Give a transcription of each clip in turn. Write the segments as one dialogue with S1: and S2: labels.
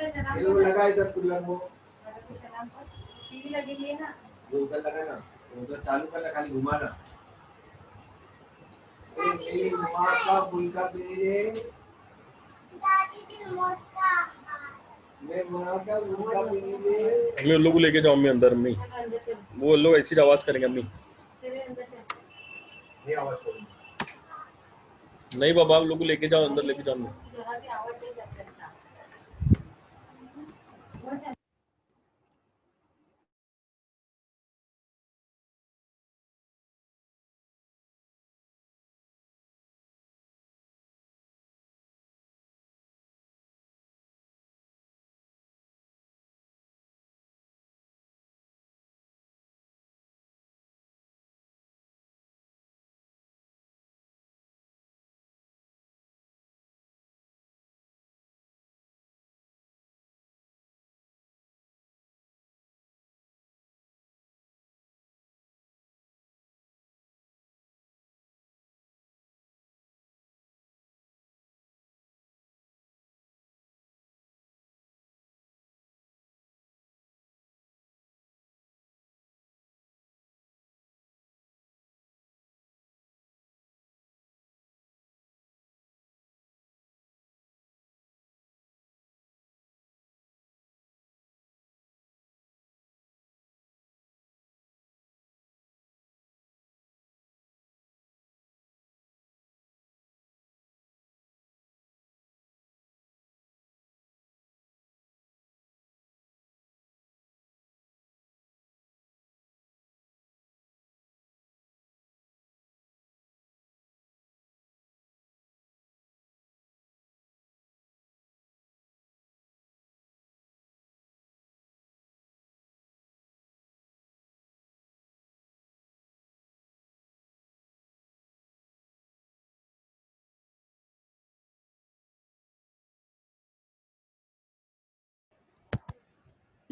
S1: ये वो लगा इधर कूलर वो टीवी लगी है ना, वो उधर लगा ना, उधर चालू करना, खाली घुमाना। ये माता फुलका पीने दादी जी मोटा मैं मां का फुलका पीने
S2: अम्मी उल्लू को लेके जाओ अम्मी अंदर। अम्मी वो उल्लू ऐसी आवाज करेंगे अम्मी।
S1: तेरे अंदर चल, ये आवाज करो
S2: नहीं बाबा उल्लू को लेके जाओ अंदर, लेके जाओ अम्मी।
S1: जरा भी आवाज नहीं करता।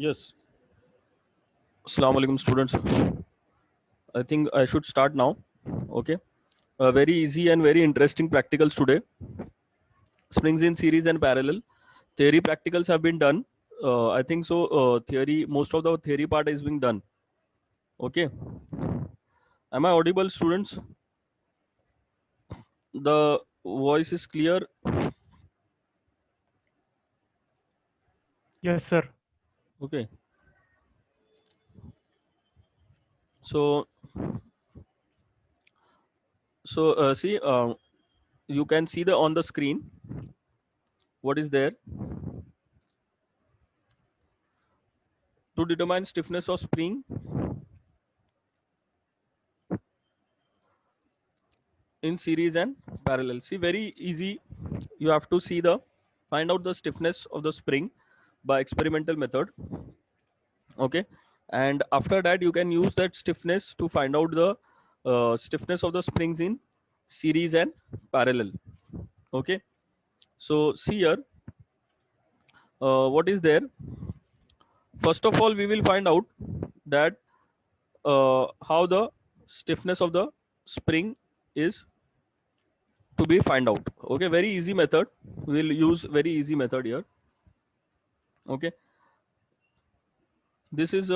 S2: Yes. Assalamu alaikum students. I think I should start now. Okay. Very easy and very interesting practicals today. Springs in series and parallel. Theory practicals have been done. I think so. Theory, most of the theory part is being done. Okay. Am I audible, students? The voice is clear.
S3: Yes, sir.
S2: Okay. So see, you can see the on the screen what is there. To determine stiffness of spring in series and parallel. See, very easy. You have to see the find out the stiffness of the spring by experimental method. Okay, and after that you can use that stiffness to find out the stiffness of the springs in series and parallel. Okay, so see here what is there. First of all, we will find out that how the stiffness of the spring is to be find out. Okay, very easy method. We'll use very easy method here. Okay, this is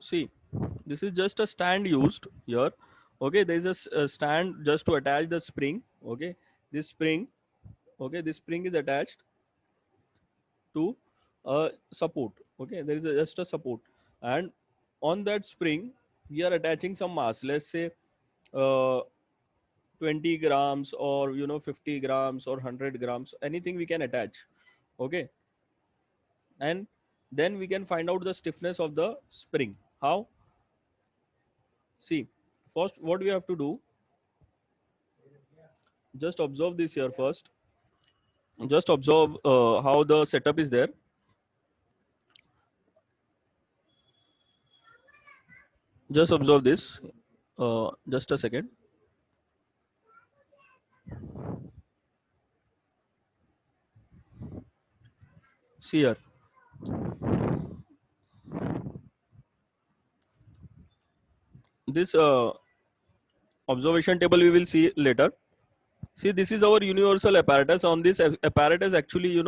S2: see, this is just a stand used here. Okay, there is a stand just to attach the spring. Okay, this spring, okay, this spring is attached to a support. Okay, there is just a support, and on that spring we are attaching some mass. Let's say uh, 20 grams, or 50 grams or 100 grams, anything we can attach. Okay, and then we can find out the stiffness of the spring. How? See, first what we have to do, just observe this here first. Just observe how the setup is there. Just observe this. Just a second. See here. This observation table we will see later. See, this is our universal apparatus. On this apparatus, actually,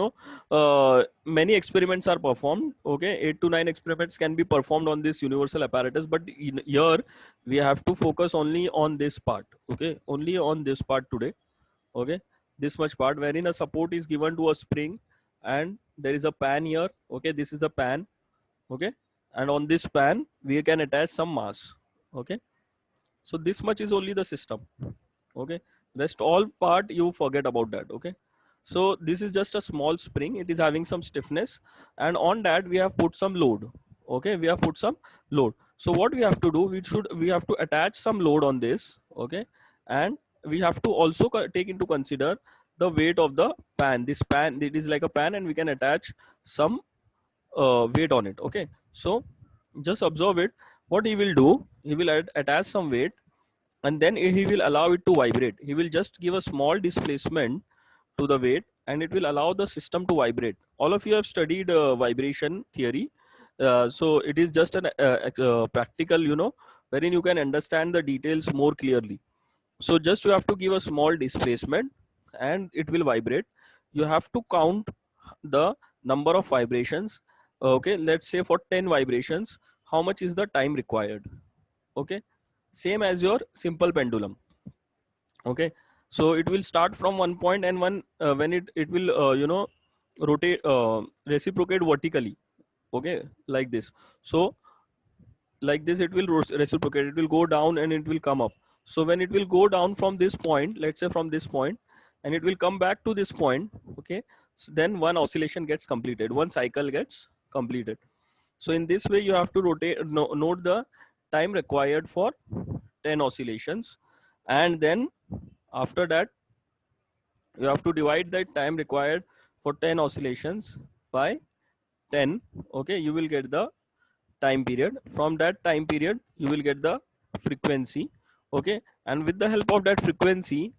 S2: many experiments are performed. Okay, 8 to 9 experiments can be performed on this universal apparatus. But here, we have to focus only on this part. Okay, only on this part today. Okay, this much part wherein a support is given to a spring, and there is a pan here. Okay, this is the pan. Okay, and on this pan, we can attach some mass. Okay, so this much is only the system. Okay, rest all part you forget about that. Okay, so this is just a small spring, it is having some stiffness, and on that we have put some load. Okay, we have put some load. So what we have to do, we have to attach some load on this. Okay, and we have to also take into consider the weight of the pan. This pan, it is like a pan, and we can attach some weight on it. Okay, so just observe it. What he will do, he will attach some weight, and then he will allow it to vibrate. He will just give a small displacement to the weight, and it will allow the system to vibrate. All of you have studied vibration theory, so it is just an practical, wherein you can understand the details more clearly. So just you have to give a small displacement, and it will vibrate. You have to count the number of vibrations. Okay, let's say for 10 vibrations, how much is the time required? Okay, same as your simple pendulum. Okay, so it will start from one point, and when it will rotate, reciprocate vertically. Okay, like this. So like this, it will reciprocate, it will go down and it will come up. So when it will go down from this point, let's say from this point, and it will come back to this point. Okay, so then one oscillation gets completed, one cycle gets completed. So in this way, you have to rotate, note the time required for 10 oscillations, and then after that, you have to divide that time required for 10 oscillations by 10. Okay, you will get the time period. From that time period, you will get the frequency. Okay, and with the help of that frequency,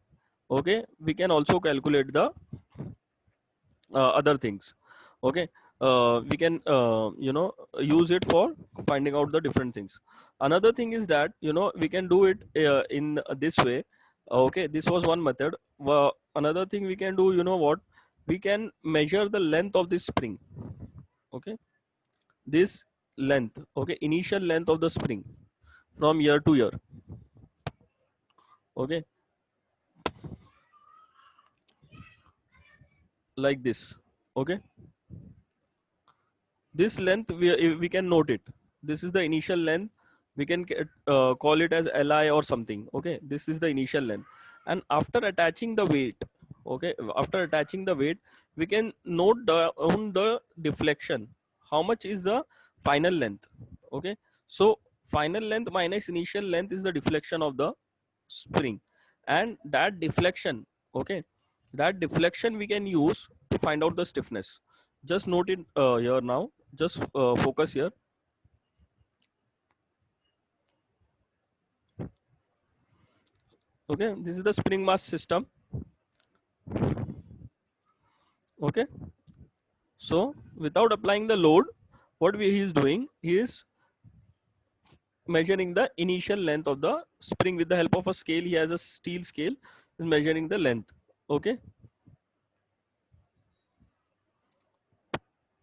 S2: okay, we can also calculate the other things. Okay, we can use it for finding out the different things. Another thing is that we can do it in this way. Okay, this was one method. Another thing we can do, what, we can measure the length of this spring. Okay, this length, okay, initial length of the spring from year to year. Okay, like this. Okay, this length, we can note it. This is the initial length. We can call it as Li or something. Okay, this is the initial length, and after attaching the weight, okay, after attaching the weight, we can note on the deflection, how much is the final length. Okay, so final length minus initial length is the deflection of the spring, and that deflection, okay, that deflection we can use to find out the stiffness. Just note it here now. Just focus here. Okay, this is the spring mass system. Okay, so without applying the load, what he is doing, he is measuring the initial length of the spring with the help of a scale. He has a steel scale, is measuring the length. Okay,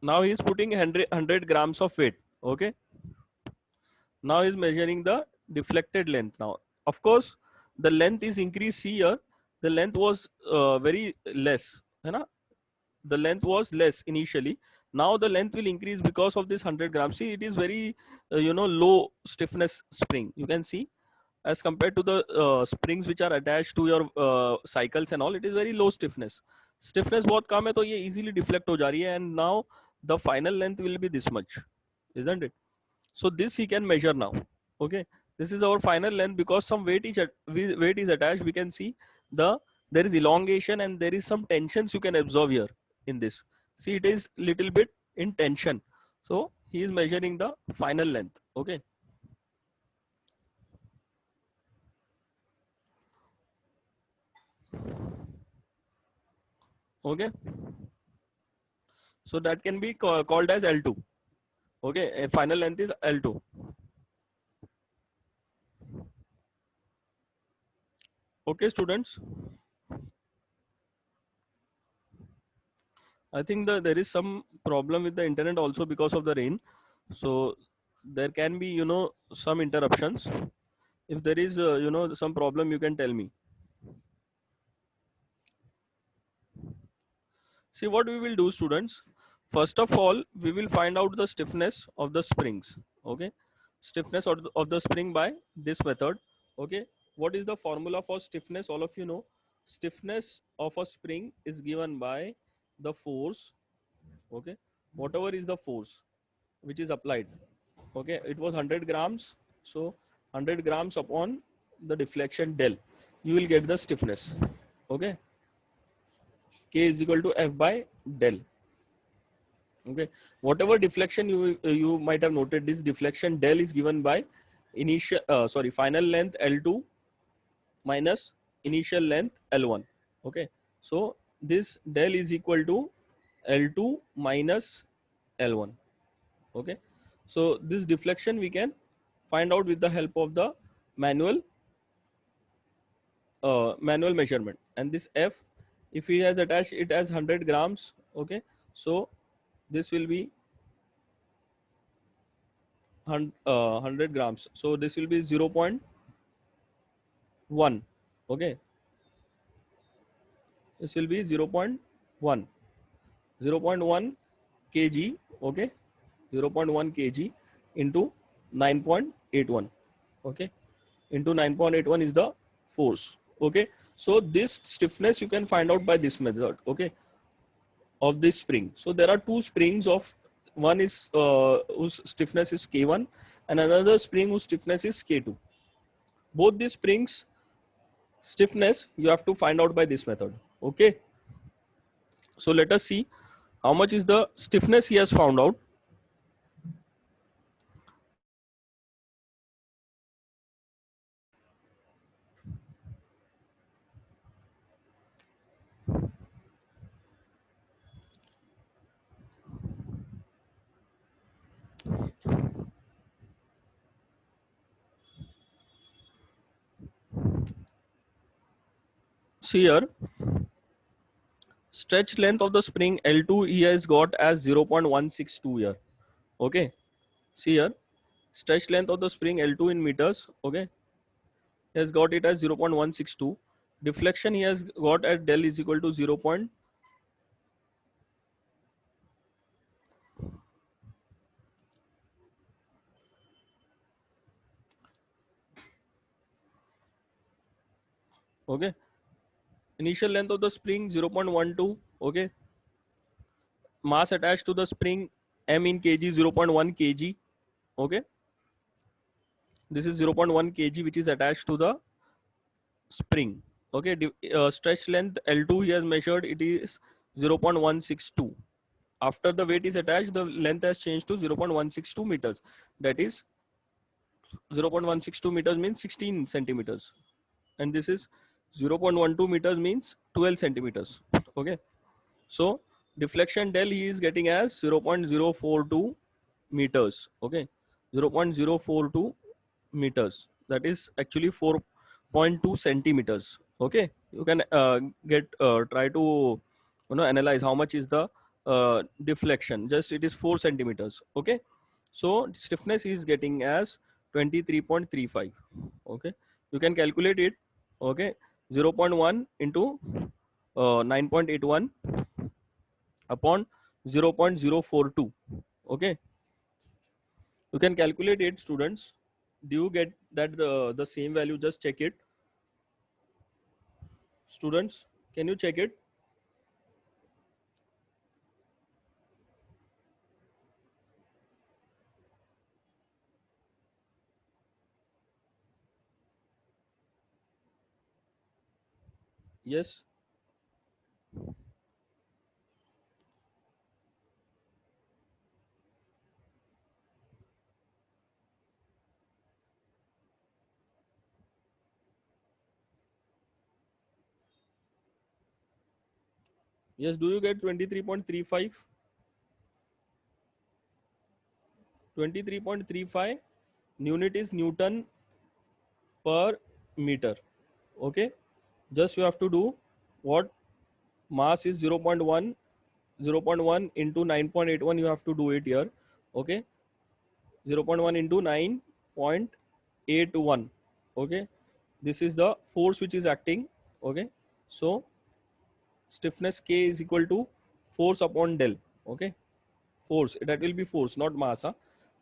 S2: now he is putting 100 grams of weight. Okay, now he is measuring the deflected length. Now, of course, the length is increased here. The length was very less, the length was less initially. Now the length will increase because of this 100 grams. See, it is very low stiffness spring, you can see, as compared to the springs which are attached to your cycles and all. It is very low stiffness. Stiffness बहुत कम है, तो ये easily deflect हो जा रही है, and now the final length will be this much, isn't it? So this he can measure now. Okay, this is our final length. Because some weight is attached, we can see there is elongation and there is some tensions you can observe here in this. See, it is little bit in tension. So he is measuring the final length. Okay, Okay, so that can be called as L2. Okay, a final length is L2. Okay, students, I think there is some problem with the internet also because of the rain. So there can be, some interruptions. If there is, some problem, you can tell me. See what we will do, students. First of all, we will find out the stiffness of the springs. Okay, stiffness of the spring by this method. Okay, what is the formula for stiffness? All of you know. Stiffness of a spring is given by the force. Okay, whatever is the force which is applied. Okay, it was 100 grams. So 100 grams upon the deflection del, you will get the stiffness. Okay, K is equal to F by del. Okay, whatever deflection you might have noted, this deflection del is given by final length L2 minus initial length L1. Okay, so this del is equal to L2 minus L1. Okay, so this deflection we can find out with the help of the manual manual measurement. And this F, if he has attached it as 100 grams, okay, so this will be 100 grams, so this will be 0.1. Okay, this will be 0.1 kg. Okay, 0.1 kg into 9.81. Okay, into 9.81 is the force. Okay, so this stiffness you can find out by this method. Okay, of this spring. So there are two springs of, one is whose stiffness is K1 and another spring whose stiffness is K2. Both these springs stiffness you have to find out by this method. Okay, so let us see how much is the stiffness he has found out. See here, stretch length of the spring L2 he has got as 0.162 here. Okay, see here, stretch length of the spring L2 in meters. Okay, he has got it as 0.162. Deflection he has got at del is equal to 0. Okay, initial length of the spring 0.12. Okay, mass attached to the spring m in kg 0.1 kg. Okay, this is 0.1 kg which is attached to the spring. Okay, stretch length L2 he has measured, it is 0.162. After the weight is attached, the length has changed to 0.162 meters. That is 0.162 meters means 16 centimeters. And this is 0.12 meters means 12 centimeters. Okay, so deflection del he is getting as 0.042 meters. Okay, 0.042 meters. That is actually 4.2 centimeters. Okay, you can get try to analyze how much is the deflection. Just it is 4 centimeters. Okay, so stiffness is getting as 23.35. Okay, you can calculate it. Okay, 0.1 into 9.81 upon 0.042. Okay, you can calculate it, students. Do you get that the same value? Just check it, students. Can you check it? Yes. Yes, do you get 23.35? 23.35 unit is Newton per meter. Okay, just you have to do what? Mass is 0.1, 0.1 into 9.81, you have to do it here. Okay, 0.1 into 9.81. Okay, this is the force which is acting. Okay, so stiffness K is equal to force upon del. Okay, force, that will be force, not mass.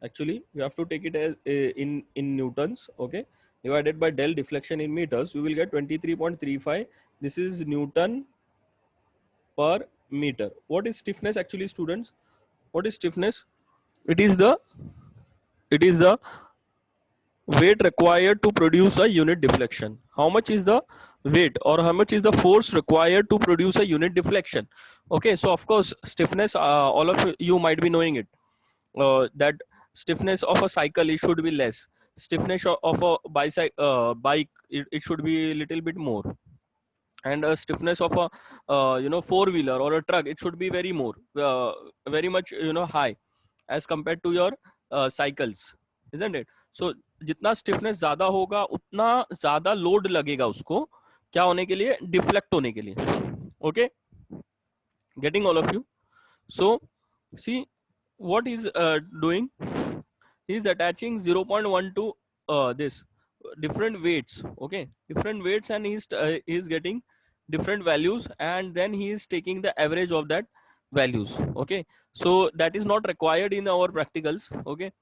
S2: Actually we have to take it as in newtons. Okay, divided by del, deflection in meters, we will get 23.35. This is Newton per meter. What is stiffness actually, students? What is stiffness? It is the weight required to produce a unit deflection. How much is the weight, or how much is the force required to produce a unit deflection? Okay, so of course stiffness, all of you might be knowing it, that stiffness of a cycle, it should be less. Stiffness of a bike, it should be a little bit more. And stiffness of a four-wheeler or a truck, it should be very much high as compared to your cycles, isn't it? So जितना stiffness ज्यादा होगा उतना ज्यादा load लगेगा उसको क्या होने के लिए, डिफ्लेक्ट होने के लिए. Okay, getting all of you? So see what he's doing. He's attaching 0.1 to this different weights. Okay, different weights, and he's getting different values, and then he is taking the average of that values. Okay, so that is not required in our practicals. Okay,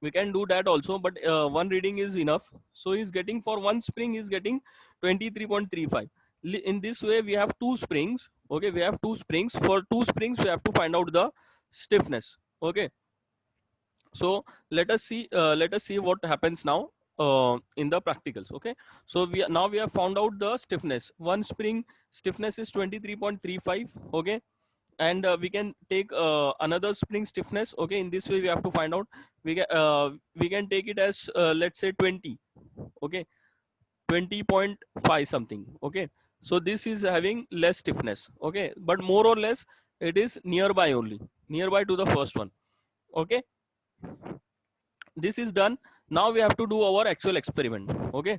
S2: we can do that also, but one reading is enough. So he's getting, for one spring he's getting 23.35. In this way we have two springs. Okay, we have two springs. For two springs we have to find out the stiffness. Okay, so let us see what happens now in the practicals. Okay, so we have found out the stiffness. One spring stiffness is 23.35. Okay, and we can take another spring stiffness. Okay, in this way we have to find out. We can take it as let's say 20. Okay, 20.5 something. Okay, so this is having less stiffness. Okay, but more or less it is nearby, only nearby to the first one. Okay, this is done. Now we have to do our actual experiment. Okay,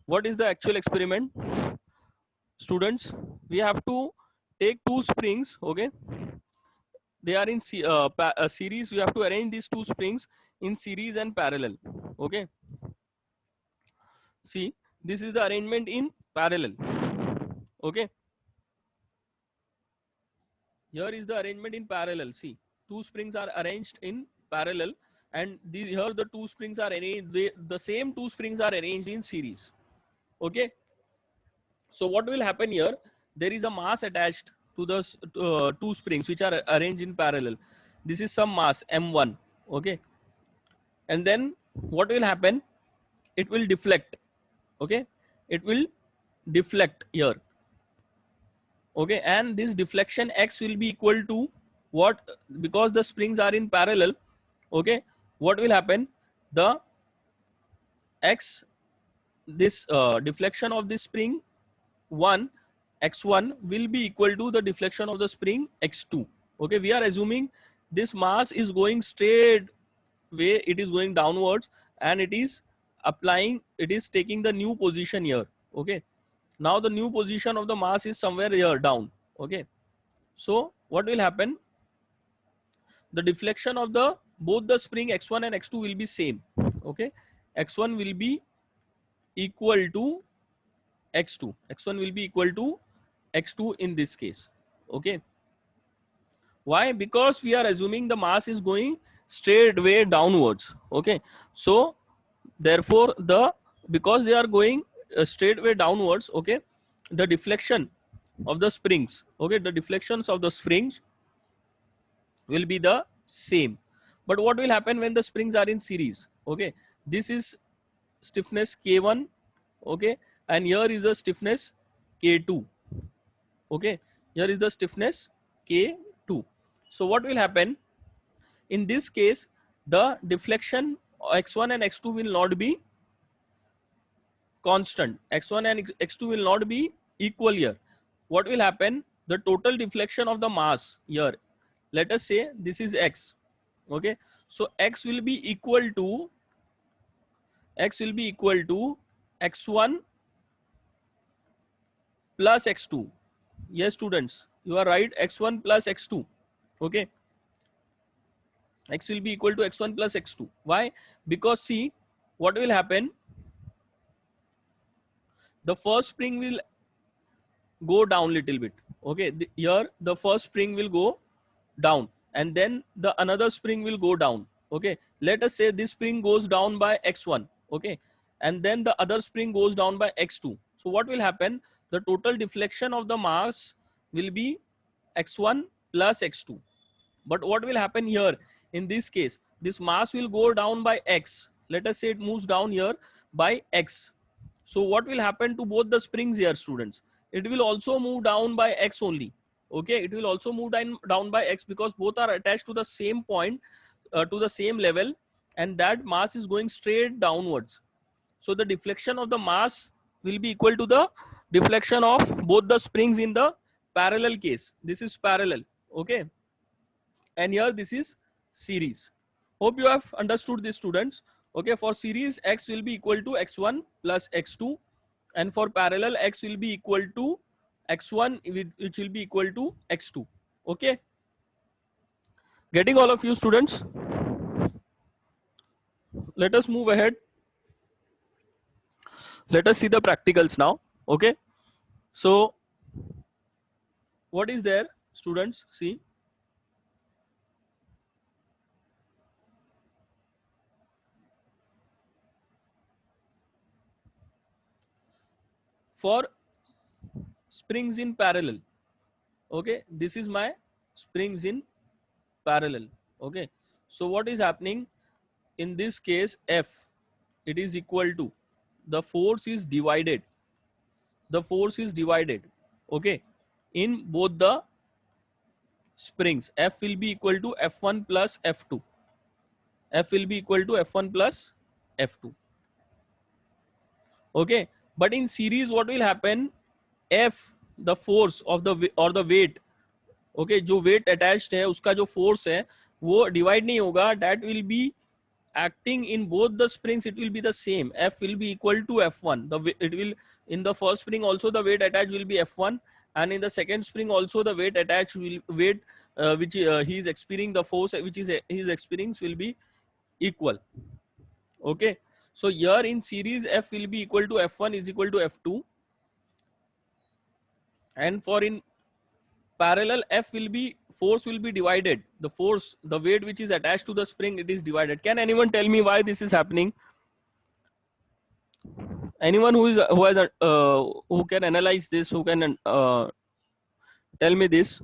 S2: what is the actual experiment, students? We have to take two springs. Okay, they are in a series. We have to arrange these two springs in series and parallel. Okay, see, this is the arrangement in parallel. Okay, here is the arrangement in parallel. See, two springs are arranged in parallel, and here the two springs are arranged, the same two springs are arranged in series. Okay, so what will happen here? There is a mass attached to the two springs which are arranged in parallel. This is some mass m1. Okay, and then what will happen? It will deflect. Okay, it will deflect here. Okay, and this deflection x will be equal to what? Because the springs are in parallel. Okay, what will happen? The x, this deflection of this spring 1, x1 will be equal to the deflection of the spring x2. Okay, we are assuming this mass is going straight way, it is going downwards, and it is taking the new position here. Okay, now the new position of the mass is somewhere here down. Okay, so what will happen? The deflection of the both the spring x1 and x2 will be same. Okay, x1 will be equal to x2. X1 will be equal to x2 in this case. Okay, why? Because we are assuming the mass is going straight way downwards. Okay, so therefore because they are going straight way downwards. Okay, the deflection of the springs, okay, the deflections of the springs will be the same. But what will happen when the springs are in series? Okay, this is stiffness k1. Okay, and here is the stiffness k2. Okay, here is the stiffness k2. So what will happen in this case? The deflection x1 and x2 will not be constant. X1 and x2 will not be equal here. What will happen? the total deflection of the mass here, let us say this is x. Okay, so x will be equal to x1 plus x2. Yes students, you are right, x1 plus x2. Okay, x will be equal to x1 plus x2. Why? Because see what will happen, the first spring will go down little bit. Okay, here the first spring will go down and then the another spring will go down. Okay, let us say this spring goes down by x1. Okay, and then the other spring goes down by x2. So what will happen, the total deflection of the mass will be x1 plus x2. But what will happen here in this case, this mass will go down by x. Let us say it moves down here by x. So what will happen to both the springs here students, it will also move down by x only. Okay, it will also move down by x because both are attached to the same point, to the same level, and that mass is going straight downwards. So the deflection of the mass will be equal to the deflection of both the springs in the parallel case. This is parallel. Okay, and here this is series. Hope you have understood this students. Okay, for series x will be equal to x1 plus x2, and for parallel x will be equal to x1 which will be equal to x2. Okay, getting all of you students? Let us move ahead. Let us see the practicals now. Okay, so what is there students? See, for springs in parallel. Okay, this is my springs in parallel. Okay, so what is happening in this case, F, it is equal to, the force is divided, okay, in both the springs. F will be equal to F1 plus F2. F will be equal to F1 plus F2. Okay, but in series what will happen, F, the force of the or the weight, okay, जो weight attached है उसका जो force है वो divide नहीं होगा, that will be acting in both the springs, it will be the same. F will be equal to F1. It will, in the first spring also the weight attached will be F1, and in the second spring also the weight attached will which he is experiencing, the force which is he is experiencing will be equal. Okay, so here in series F will be equal to F1 is equal to F2, and for in parallel F will be, force will be divided, the force, the weight which is attached to the spring, it is divided. Can anyone tell me why this is happening? Anyone who has who can analyze this, who can tell me this?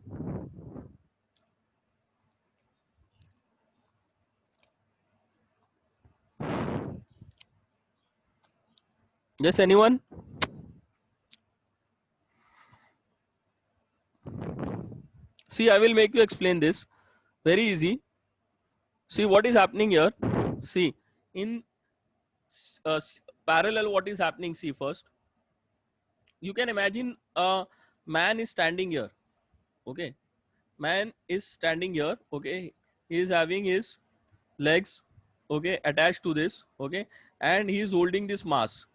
S2: Yes, anyone? See, I will make you explain this. Very easy. See what is happening here. See, in parallel what is happening, see first. You can imagine a man is standing here. Okay, man is standing here. Okay, he is having his legs, okay, attached to this. Okay, and he is holding this mass.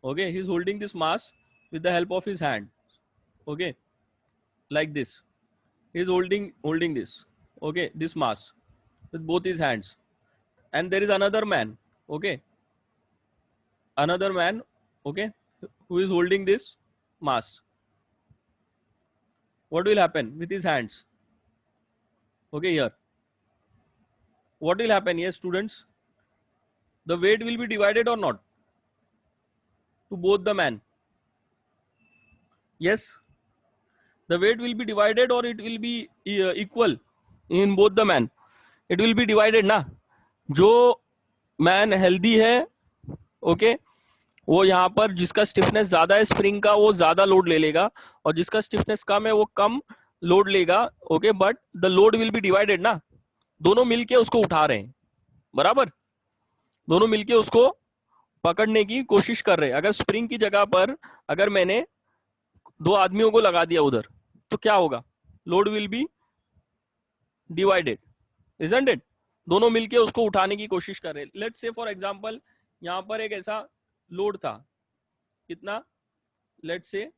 S2: Okay, he is holding this mass with the help of his hand. Okay, like this. He is holding this. Okay, this mass with both his hands. And there is another man. Okay, another man. Okay, who is holding this mass. What will happen with his hands? Okay, here. What will happen? Yes, students. The weight will be divided or not? To both the man. Yes. The weight will be divided or it will be equal in both the man. It will be divided ना. जो man healthy है, okay, वो यहाँ पर जिसका stiffness ज्यादा है spring का वो ज्यादा लोड ले लेगा, और जिसका स्टिफनेस कम है वो कम लोड लेगा. Okay, but the load will be divided ना. दोनों मिलके उसको उठा रहे हैं, बराबर. दोनों मिलके उसको पकड़ने की कोशिश कर रहे हैं. अगर स्प्रिंग की जगह पर अगर मैंने दो आदमियों को लगा दिया उधर, तो क्या होगा? Load will be divided, isn't it? दोनों मिलके उसको उठाने की कोशिश कर रहे हैं. लेट्स से फॉर एग्जांपल यहां पर एक ऐसा लोड था, कितना? लेट्स से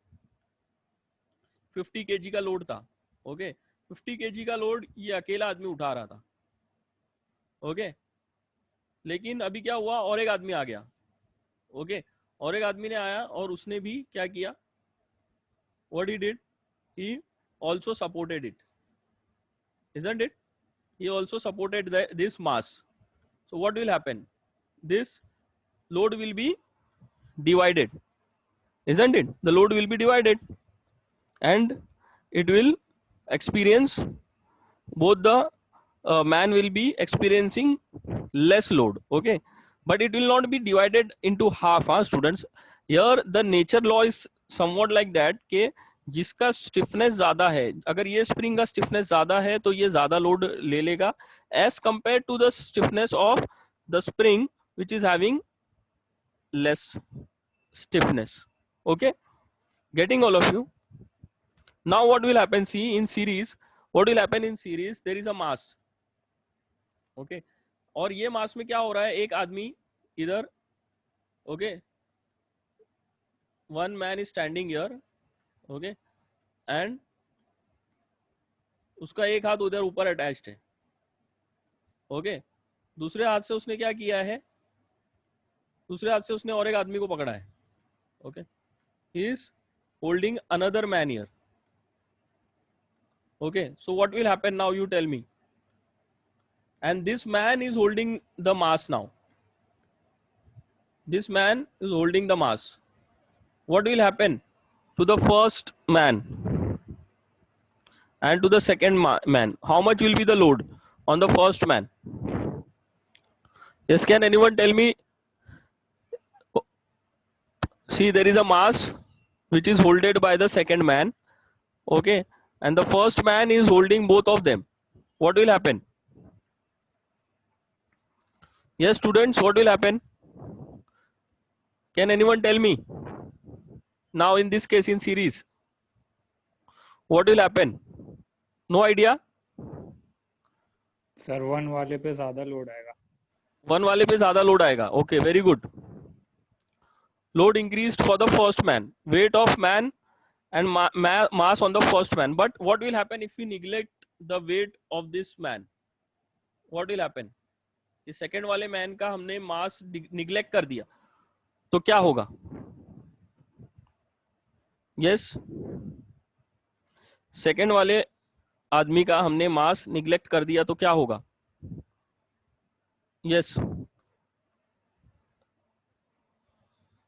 S2: 50 kg का लोड था. ओके, 50 kg का लोड ये अकेला आदमी उठा रहा था. ओके, लेकिन अभी क्या हुआ, और एक आदमी आ गया. ओके, और एक आदमी ने आया और उसने भी क्या किया? What he did, he also supported it, isn't it? He also supported this mass. So what will happen? This load will be divided, isn't it? The load will be divided and it will experience, both the man will be experiencing less load. Okay, but it will not be divided into half, students. Here the nature law is somewhat like that कि जिसका stiffness ज्यादा है, अगर ये spring का stiffness ज्यादा है तो ये ज्यादा लोड ले लेगा as compared to the stiffness of the spring which is having less stiffness. Okay, getting all of you? Now what will happen, see in series, what will happen in series, there is a mass. Okay, और ये मास में क्या हो रहा है, एक आदमी इधर, okay, one man is standing here, okay, and उसका एक हाथ उधर ऊपर अटैच्ड है. ओके, दूसरे हाथ से उसने क्या किया है, दूसरे हाथ से उसने और एक आदमी को पकड़ा है. Okay, he is holding another man here. Okay, so what will happen now, you tell me. And this man is holding the mass now. This man is holding the mass. What will happen to the first man and to the second man? How much will be the load on the first man? Yes, can anyone tell me? See, there is a mass which is holded by the second man. Okay, and the first man is holding both of them. What will happen? Yes, students, what will happen? Can anyone tell me? Now in this case, in series, what will happen? No idea?
S3: Sir one वाले पे ज्यादा load आएगा.
S2: One वाले पे ज्यादा load आएगा. Okay, very good. Load increased for the first man, weight of man and mass on the first man. But what will happen if we neglect the weight of this man? What will happen? इस second वाले man का हमने मास neglect कर दिया तो क्या होगा? Yes, second वाले आदमी का हमने मास निग्लेक्ट कर दिया तो क्या होगा? Yes,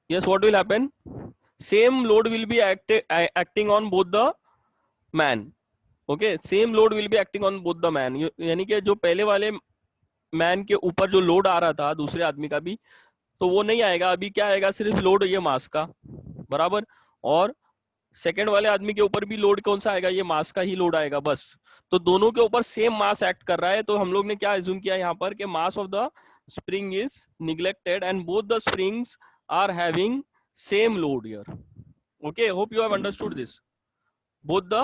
S2: yes, what will happen? Same load will be acting on both the man. Okay, same load will be acting on both the man. यानी कि जो पहले वाले मैन के ऊपर जो लोड आ रहा था दूसरे आदमी का भी, तो वो नहीं आएगा. अभी क्या आएगा? सिर्फ लोड ये मास का, बराबर. और सेकेंड वाले आदमी के ऊपर भी लोड कौन सा आएगा? ये मास का ही लोड आएगा, बस. तो दोनों के ऊपर सेम मास एक्ट कर रहा है. तो हम लोग ने क्या एज्यूम किया यहाँ पर कि mass of the spring is neglected and both the springs are having same load here. Okay, hope you have understood this. Both the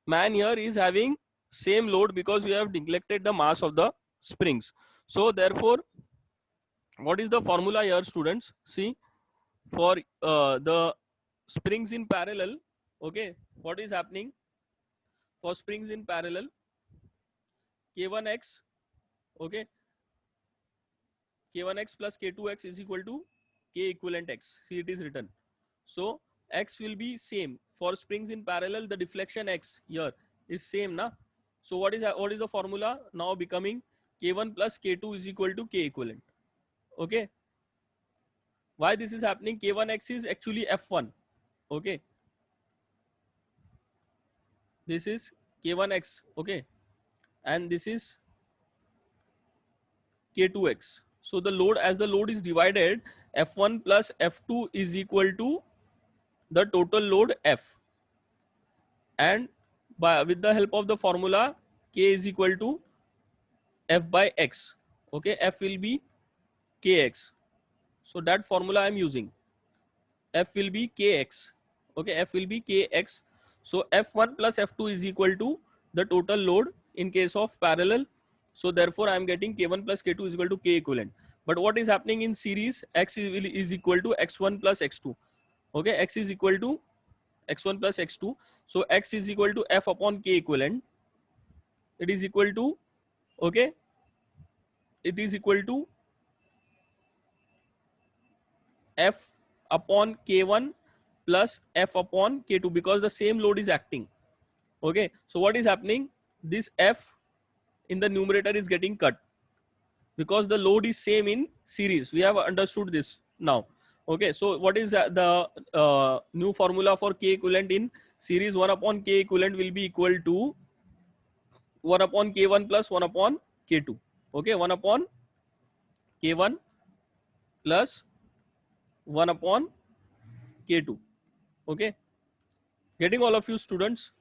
S2: man here is having same load because we have neglected the mass of the springs. So therefore, what is the formula here, students? See, for the springs in parallel, okay, what is happening for springs in parallel? K1x, okay, K1x plus K2x is equal to K equivalent x. See, it is written. So x will be same for springs in parallel. The deflection x here is same, na? So what is the formula now? Becoming K1 plus K2 is equal to K equivalent. Okay. Why this is happening? K1x is actually F1. Okay. This is K1x. Okay. And this is K2x. So the load, as the load is divided, F1 plus F2 is equal to the total load F. And with the help of the formula, K is equal to F by X. Okay, F will be KX. So that formula I am using. F will be KX. Okay, F will be Kx. So F1 plus F2 is equal to the total load in case of parallel. So therefore I am getting K1 plus K2 is equal to K equivalent. But what is happening in series? X is equal to X1 plus X2. Okay, X is equal to X1 plus X2. So X is equal to F upon K equivalent. It is equal to, okay, it is equal to F upon K1 plus F upon K2 because the same load is acting. Okay, so what is happening? This F in the numerator is getting cut because the load is same in series. We have understood this now. Okay, so what is the new formula for K equivalent in series? 1 upon K equivalent will be equal to 1 upon K1 plus 1 upon K2. Okay, 1 upon K1 plus 1 upon K2. Okay, getting all of you students?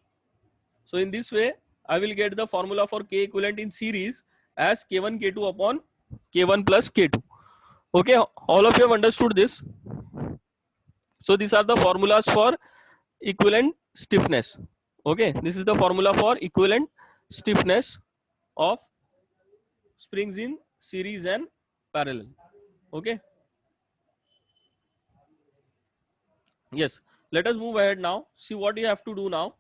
S2: So in this way, I will get the formula for K equivalent in series as K1 K2 upon K1 plus K2. Okay, all of you have understood this. So these are the formulas for equivalent stiffness. Okay, this is the formula for equivalent stiffness of springs in series and parallel. Okay, yes, let us move ahead now. See what you have to do now.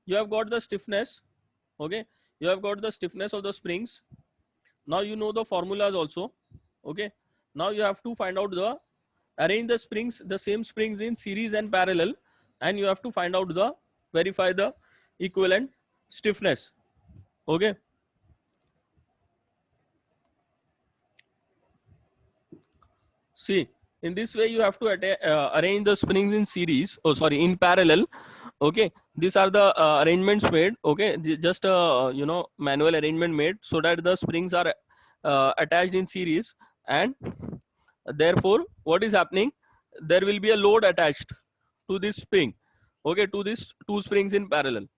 S2: You have got the stiffness. Okay, you have got the stiffness of the springs. Now you know the formulas also. Okay, now you have to find out the arrange the springs, the same springs in series and parallel, and you have to find out the verify the equivalent stiffness. Okay, see, in this way you have to arrange the springs in series, oh sorry, in parallel. Okay, these are the arrangements made. Okay, just you know, manual arrangement made so that the springs are attached in series, and therefore what is happening, there will be a load attached to this spring. Okay, to this two springs in parallel.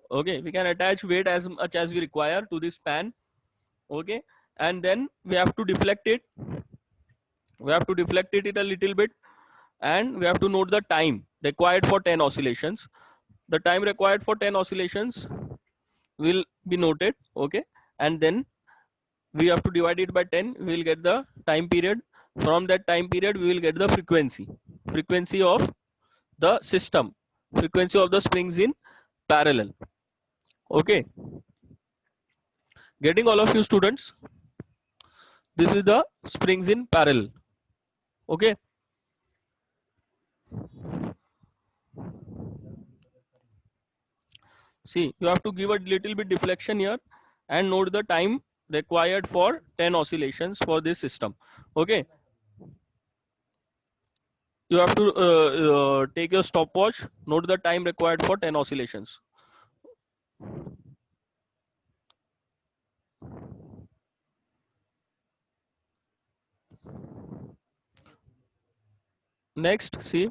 S2: Okay, we can attach weight as much as we require to this span. Okay, and then we have to deflect it, a little bit, and we have to note the time required for 10 oscillations. The time required for 10 oscillations will be noted. Okay, and then we have to divide it by 10. We will get the time period. From that time period we will get the frequency of the system, frequency of the springs in parallel. Okay, getting all of you students? This is the springs in parallel. Okay, see, you have to give a little bit deflection here and note the time required for 10 oscillations for this system. Okay, you have to take your stopwatch, note the time required for 10 oscillations. Next, see,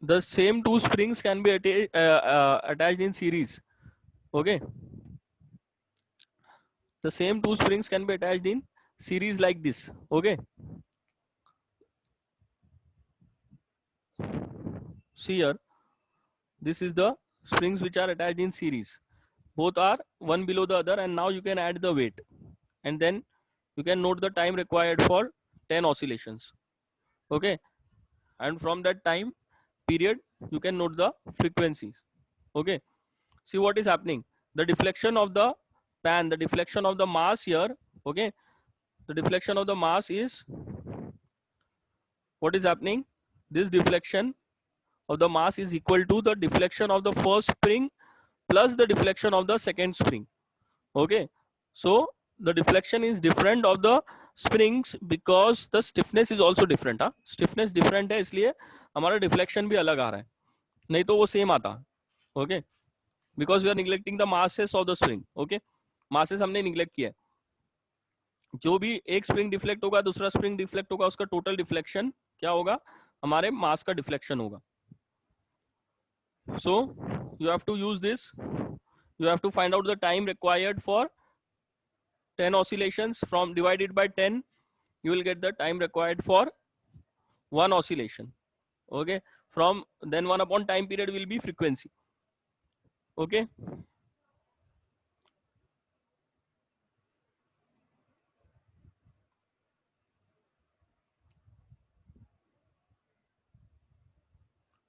S2: the same two springs can be attached in series. Okay, the same two springs can be attached in series like this. Okay, see here, this is the springs which are attached in series. Both are one below the other, and now you can add the weight, and then you can note the time required for 10 oscillations. Okay, and from that time period you can note the frequencies. Okay, see what is happening, the deflection of the pan, the deflection of the mass here. Okay, the deflection of the mass is what is happening, this deflection of the mass is equal to the deflection of the first spring plus the deflection of the second spring. Okay, so the deflection is different of the springs because the stiffness is also different. हाँ, stiffness different है इसलिए हमारा deflection भी अलग आ रहा है, नहीं तो वो same आता. Okay, because we are neglecting the masses of the spring. Okay, masses हमने neglect किया है. जो भी एक स्प्रिंग डिफ्लेक्ट होगा, दूसरा स्प्रिंग डिफ्लेक्ट होगा, उसका टोटल डिफ्लेक्शन क्या होगा, हमारे मास का डिफ्लेक्शन होगा. So you have to use this, you have to find out the time required for 10 oscillations. From divided by 10 you will get the time required for one oscillation. Okay, from then 1 upon time period will be frequency. Okay,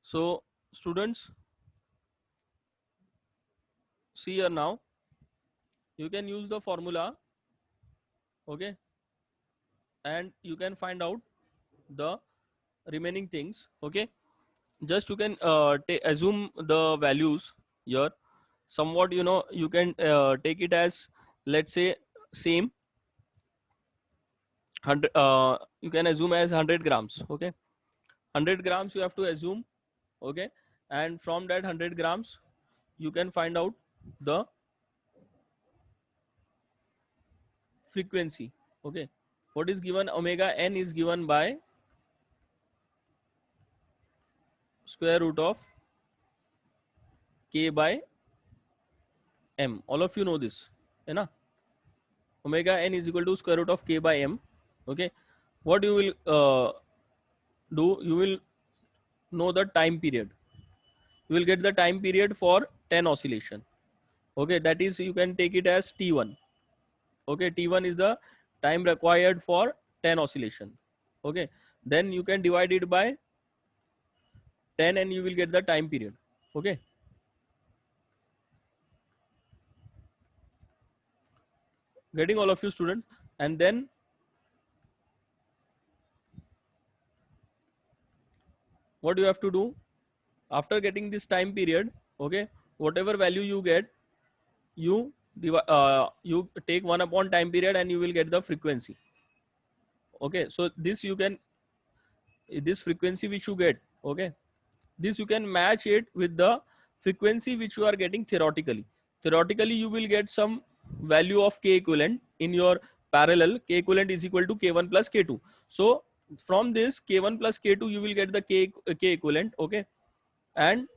S2: so students, see here now, you can use the formula. Okay, and you can find out the remaining things. Okay, just you can assume the values here somewhat, you know, you can take it as, let's say, same 100, you can assume as 100 grams. Okay, 100 grams you have to assume. Okay, and from that 100 grams you can find out the frequency. Okay, what is given, omega n is given by square root of k by m. All of you know this, है ना? Omega n is equal to square root of k by m. Okay, what you will do, you will know the time period. You will get the time period for 10 oscillation. Okay, that is, you can take it as t1. Okay, t1 is the time required for 10 oscillation. Okay, then you can divide it by 10 and you will get the time period. Okay, getting all of you students? And then what you have to do after getting this time period? Okay, whatever value you get, you you take 1 upon time period and you will get the frequency. Okay, so this you can, this frequency which you get, okay, this you can match it with the frequency which you are getting theoretically. Theoretically you will get some value of k equivalent in your parallel. K equivalent is equal to k1 plus k2. So from this k1 plus k2 you will get the k equivalent. Okay, and